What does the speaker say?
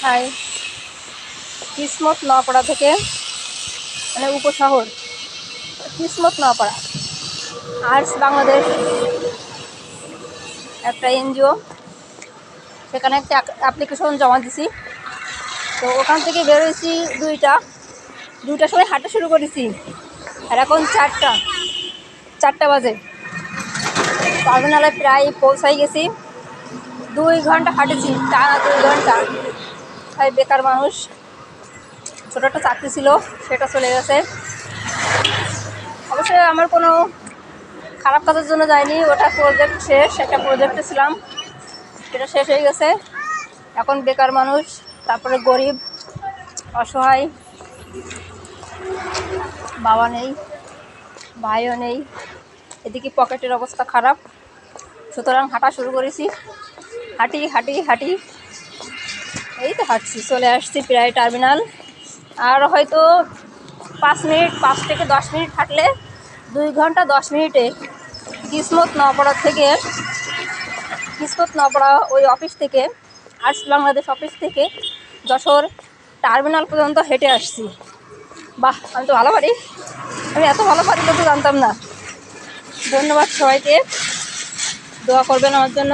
High, কিসমত নওপাড়া থেকে, মানে উপশহর কিসমত Naopara arts Bangladesh একটা এনজিও। সেখানে একটা অ্যাপ্লিকেশন জমা দিছি। তো ওখান থেকে বেরোয়েছি দুইটার সময় হাঁটা শুরু করেছি, আর এখন চারটা বাজে। টার্মিনালে প্রায় পৌঁছাই গেছি। 2 ঘন্টা হাঁটেছি, টানা 2 ঘন্টা। তাই বেকার মানুষ, ছোটো একটা চাকরি ছিল, সেটা চলে গেছে। অবশ্যই আমার কোনো খারাপ কাজের জন্য যায়নি, ওটা প্রজেক্ট শেষ, একটা প্রজেক্টে ছিলাম, সেটা শেষ হয়ে গেছে। এখন বেকার মানুষ, তারপরে গরিব, অসহায়, বাবা নেই, ভাইও নেই, এদিকে পকেটের অবস্থা খারাপ। সুতরাং হাঁটা শুরু করেছি। হাঁটি এই তো হাঁটছি, চলে আসছি প্রায় টার্মিনাল। আর হয়তো 5 থেকে 10 মিনিট হাঁটলে 2 ঘন্টা 10 মিনিটে কিসমত নওপাড়া ওই অফিস থেকে, আর্টস বাংলাদেশ অফিস থেকে যশোর টার্মিনাল পর্যন্ত হেঁটে আসছি। বাহ, আমি তো ভালো পারি। আমি এত ভালো পারি তো জানতাম না। ধন্যবাদ সবাইকে, দোয়া করবেন আমার জন্য।